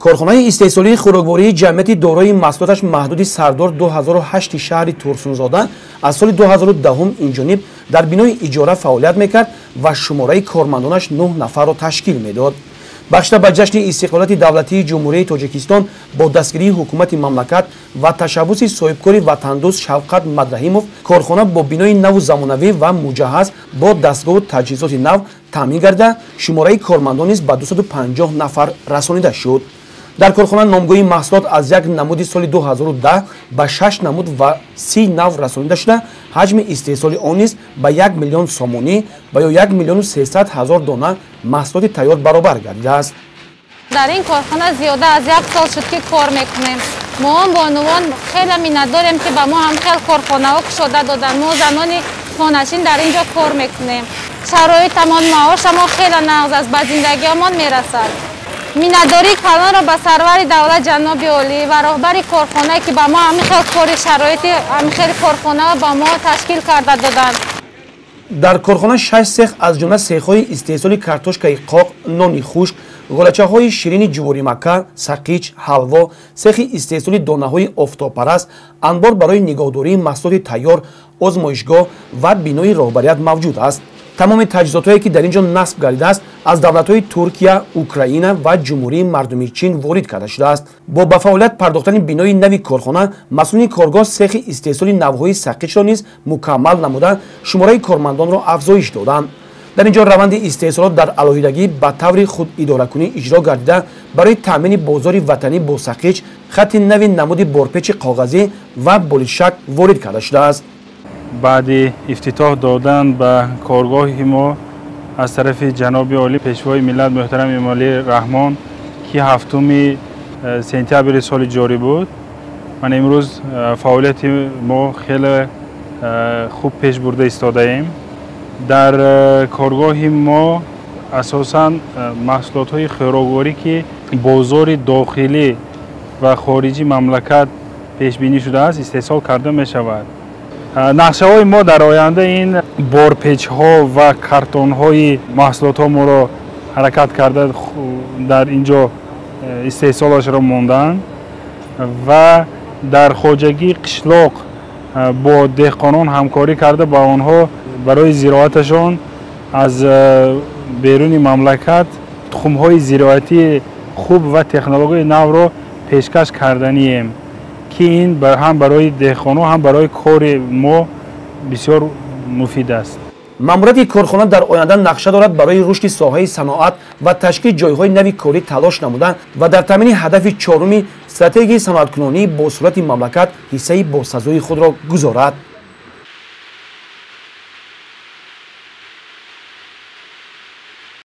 корхонаи истеҳсолии хӯроквории ҷамъияти дорои маҳсулоташ маҳдуди Сардор 2008 шаҳри Турсунзода аз соли 2010 инҷониб дар бинои иҷора фаъолият мекард ва шумораи кормандонаш 9 нафарро ташкил медод. бахшида ба ҷашни истиқлолияти давлатии ҷумҳурияи Тоҷикистон бо дастгирии ҳукумати мамлакат ва ташаббуси соҳибкори ватандӯст Шавқат Мадраҳимов корхона бо бинои наву замонавӣ ва муҷаҳҳаз бо дастгоҳу таҷҳизоти нав таъмин гарда шумораи кормандон низ ба 250 нафар расонида шуд. дар корхона номгӯҳи маҳсулот аз як намуди соли 2010 ба 6 намуд ва 30 нав расонида шуда ҳаҷми истеҳсоли он низ ба 1 миллион сомонӣ ва ё 1 миллиону 300 ҳазор дона маҳсулоти тайёр баробар гардидааст. дар ин корхона зиёда аз як сол шуд ки кор мекунем. мо бонувон хеле миннатдорем ки ба мо ҳам хел корхонаҳо кушода доданд. мо занони хонашин дар ин ҷо кор мекунем. шароитамон маошамон хеле нағз аст, ба зиндагиамон мерасад. миннатдории калонро ба сарвари давлат ҷаноби олӣ ва роҳбари корхонае ки ба мо ҳамихел кори шароити ҳамихел корхонаро ба мо ташкил карда доданд. дар корхона 6 сех аз ҷумла сехҳои истеҳсоли картошкаи қоқ, нони хушк, ғолачаҳои ширини ҷуворимакка, сақич, ҳалво, сехи истеҳсоли донаҳои офтобпараст, анбор барои нигоҳдории маҳсулоти тайёр, озмоишгоҳ ва бинои роҳбарият мавҷуд аст. тамоми таҷҳизотҳое ки дар ин ҷо насб гардидааст аз давлатҳои Туркия, Украина ва ҷумҳурии мардумии Чин ворид карда шудааст. бо ба фаъолият пардохтани бинои нави корхона масъулини коргоҳ сехи истеҳсоли навъҳои сақичро низ мукаммал намуда шумораи кормандонро афзоиш доданд. дар ин ҷо раванди истеҳсолот дар алоҳидагӣ ба таври худидоракунӣ иҷро гардида барои таъмини бозори ватанӣ бо сақич хатти нави намуди борпечи коғазӣ ва болишак ворид карда шудааст. баъди ифтитоҳ додан ба коргоҳи мо аз тарафи ҷаноби олӣ пешвои миллат муҳтарам Эмомалӣ Раҳмон ки 7 сентябри соли ҷорӣ буд, ман имрӯз фаъолияти мо хеле хуб пеш бурда истодаем. дар коргоҳи мо асосан маҳсулотҳои хӯрокворӣ ки бозори дохилӣ ва хориҷи мамлакат пешбинӣ шудааст истеҳсол карда мешавад. нақшаҳои мо дар оянда ин борпечҳо ва картонҳои маҳсулотҳо моро ҳаракат карда дар ин ҷо истеҳсолашро монданд ва дар хоҷагии қишлоқ бо деҳқонон ҳамкорӣ карда ба онҳо барои зироаташон аз беруни мамлакат тухмҳои зироатии хуб ва технологияи навро пешкаш карданием ки ин ҳам барои деҳқоно ҳам барои кори мо бисёр муфид аст. маъмурияти корхона дар оянда нақша дорад барои рушди соҳаи саноат ва ташкили ҷойҳои нави корӣ талош намуда ва дар таъмини ҳадафи чоруми стратегияи саноаткунонии босуръати мамлакат ҳиссаи босазои худро гузорад.